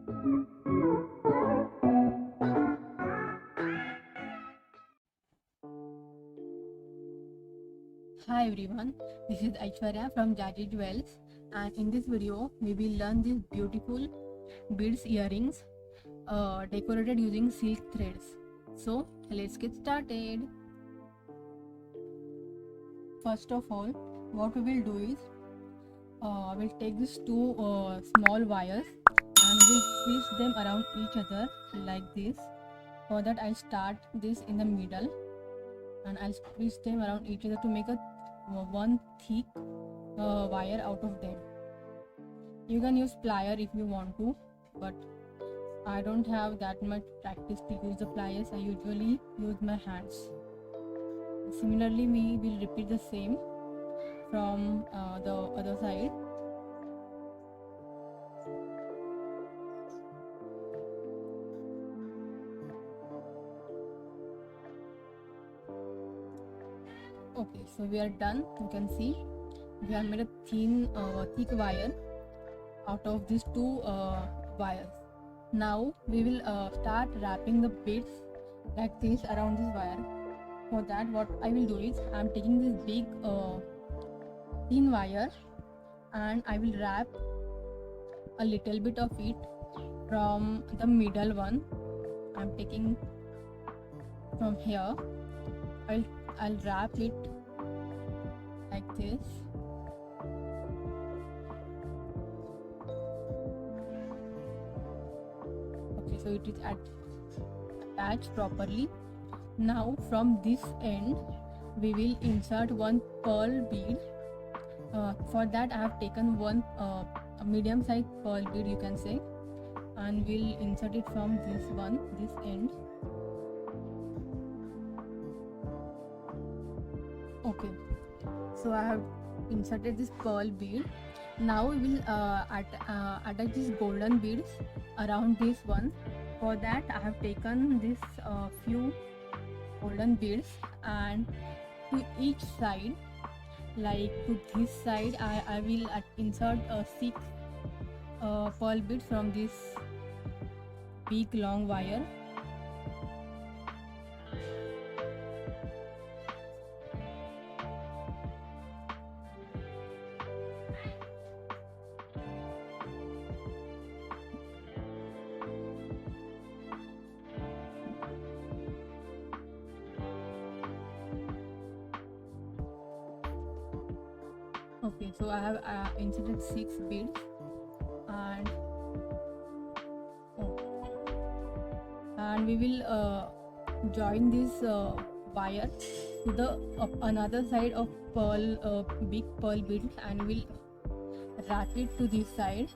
Hi everyone, this is Aishwarya from Jaji Jewels, and in this video we will learn these beautiful beads earrings decorated using silk threads. So let's get started. First of all, what we will do is we'll take these two small wires and we'll twist them around each other like this. For that I'll start this in the middle and I'll twist them around each other to make a one thick wire out of them. You can use plier if you want to, but I don't have that much practice to use the pliers. I usually use my hands. Similarly, we will repeat the same from the other side. Okay, so we are done. You can see we have made a thin thick wire out of these two wires. Now we will start wrapping the beads like this around this wire. For that, what I will do is I am taking this big thin wire and I will wrap a little bit of it from the middle one. I am taking from here. I'll wrap it like this. Okay, so it is attached properly. Now from this end we will insert one pearl bead. For that I have taken one a medium sized pearl bead, you can say, and we'll insert it from this end. Okay, so I have inserted this pearl bead. Now we will attach these golden beads around this one. For that I have taken this few golden beads, and to each side, like to this side, I will insert 6 pearl beads from this big long wire. Okay, so I have inserted 6 beads, and we will join this wire to the another side of big pearl bead, and we'll wrap it to this side,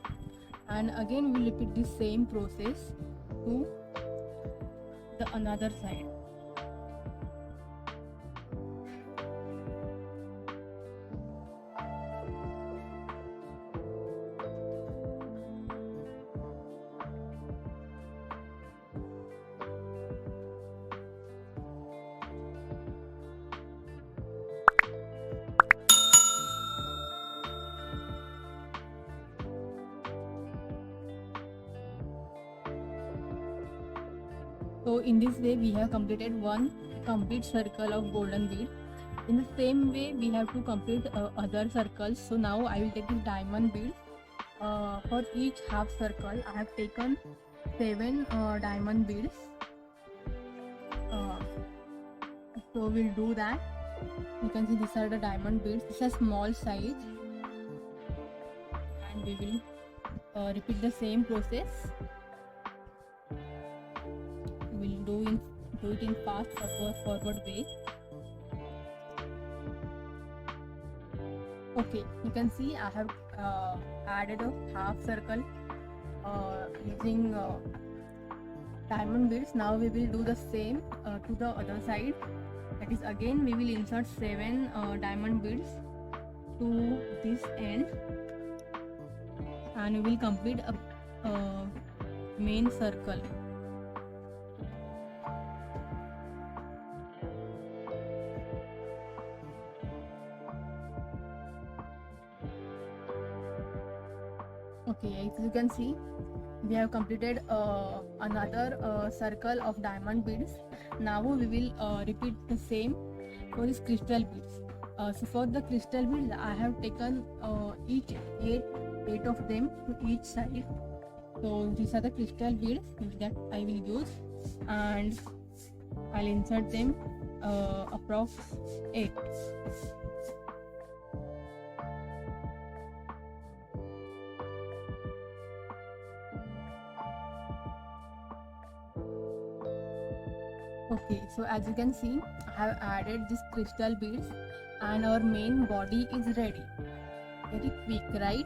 and again we'll repeat the same process to the another side. So in this way we have completed one complete circle of golden bead. In the same way we have to complete other circles. So now I will take this diamond bead. For each half circle I have taken 7 diamond beads. So we'll do that. You can see these are the diamond beads. This is a small size, and we will repeat the same process. We'll do it in fast forward way. Okay, you can see I have added a half circle using diamond beads. Now we will do the same to the other side. That is, again we will insert 7 diamond beads to this end, and we will complete a main circle. Okay, as you can see we have completed another circle of diamond beads. Now we will repeat the same for these crystal beads. So for the crystal beads, I have taken each eight of them to each side. So these are the crystal beads that I will use, and I'll insert them approx 8. Okay, so as you can see, I have added these crystal beads and our main body is ready. Very quick, right?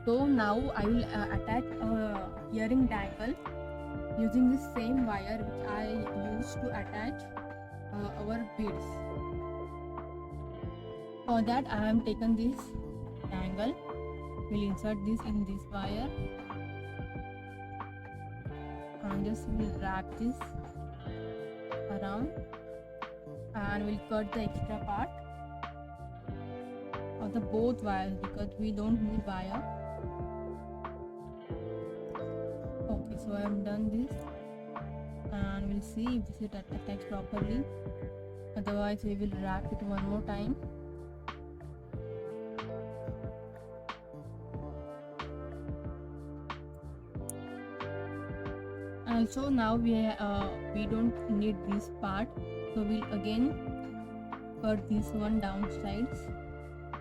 So now I will attach a earring dangle using the same wire which I used to attach our beads. For that I have taken this dangle. We'll insert this in this wire and just will wrap this around and we'll cut the extra part of the both wires because we don't need wire. Okay, so I have done this and we'll see if this is attached properly. Otherwise we will wrap it one more time. Also now we don't need this part, so we'll again cut this one down sides.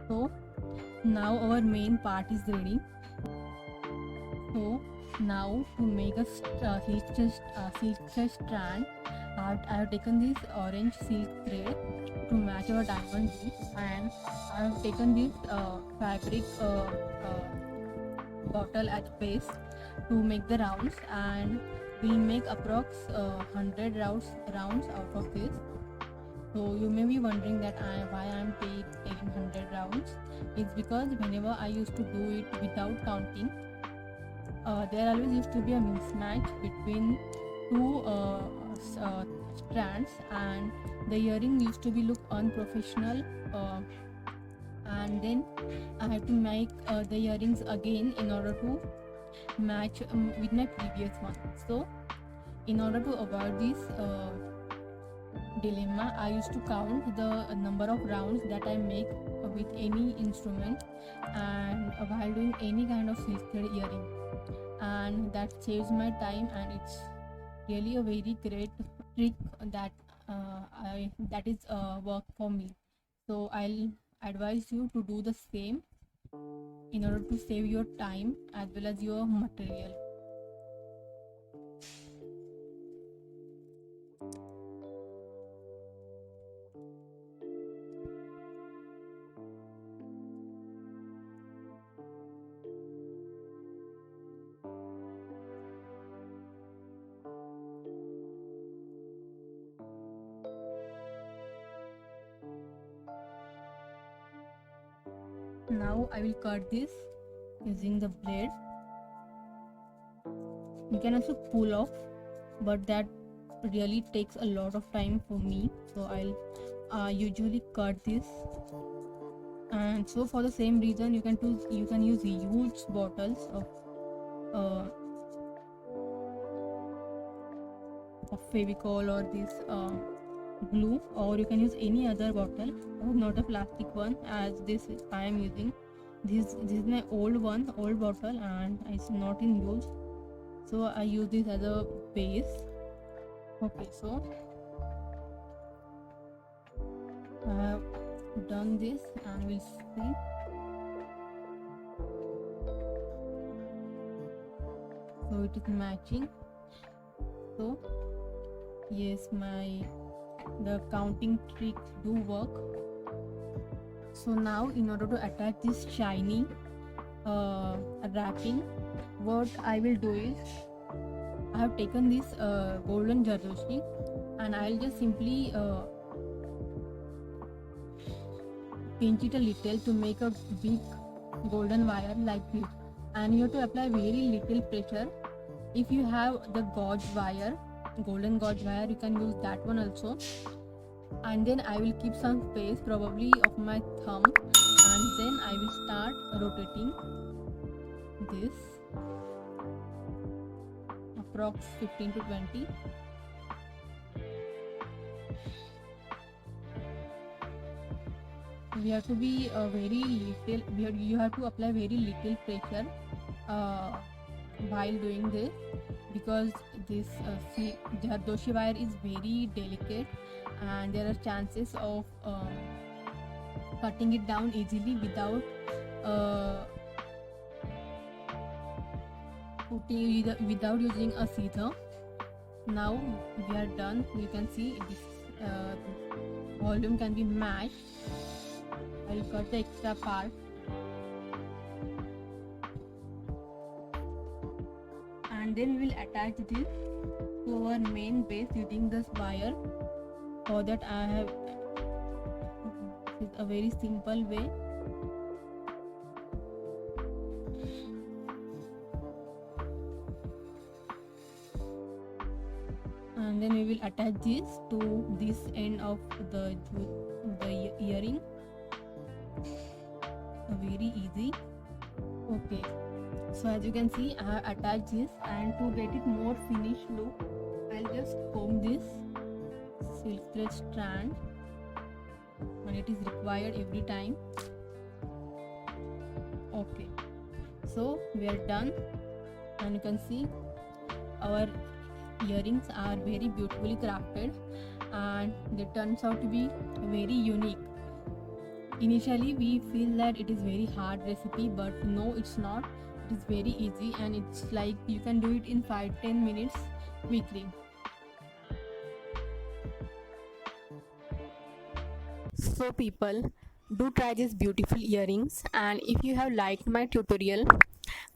So now our main part is ready. So now to make a silk thread strand, I have taken this orange silk thread to match our diamond beads, and I have taken this fabric bottle as base to make the rounds, and we'll make approx 100 rounds out of this. So you may be wondering that why I am taking 100 rounds. It's because whenever I used to do it without counting, there always used to be a mismatch between two strands, and the earring used to be look unprofessional, and then I had to make the earrings again in order to match with my previous one. So in order to avoid this dilemma, I used to count the number of rounds that I make with any instrument and while doing any kind of silk thread earring, and that saves my time, and it's really a very great trick that that is work for me. So I'll advise you to do the same in order to save your time as well as your material. Now I will cut this using the blade. You can also pull off, but that really takes a lot of time for me, so I'll usually cut this. And so for the same reason, you can use huge bottles of Fevicol or this glue, or you can use any other bottle, not a plastic one, as this I am using. This is my old bottle, and it's not in use, so I use this as a base. Okay, so I have done this, and we'll see. So it is matching. So yes, the counting tricks do work. So now in order to attach this shiny wrapping, what I will do is I have taken this golden jardoshi, and I'll just simply pinch it a little to make a big golden wire like this, and you have to apply very little pressure. If you have the golden gauge wire, you can use that one also. And then I will keep some space, probably of my thumb, and then I will start rotating this. approx 15 to 20. We have to be very little, you have to apply very little pressure while doing this, because this Zardoshi wire is very delicate and there are chances of cutting it down easily without without using a scissor. Now we are done. You can see this volume can be matched. I'll cut the extra part. And then we'll attach this to our main base using this wire. For that I have a very simple way. And then we will attach this to this end of the earring. Very easy. Okay, so as you can see, I have attached this, and to get it more finished look, I'll just comb this silk thread strand, and it is required every time. Okay, so we are done, and you can see our earrings are very beautifully crafted and they turns out to be very unique. Initially we feel that it is very hard recipe, but no, it's not. It is very easy, and it's like you can do it in 5-10 minutes quickly. So people, do try these beautiful earrings, and if you have liked my tutorial,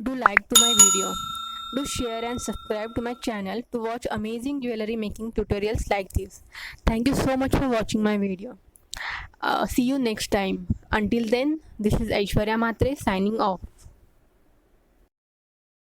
do like to my video. Do share and subscribe to my channel to watch amazing jewelry making tutorials like this. Thank you so much for watching my video. See you next time. Until then, this is Aishwarya Matre signing off.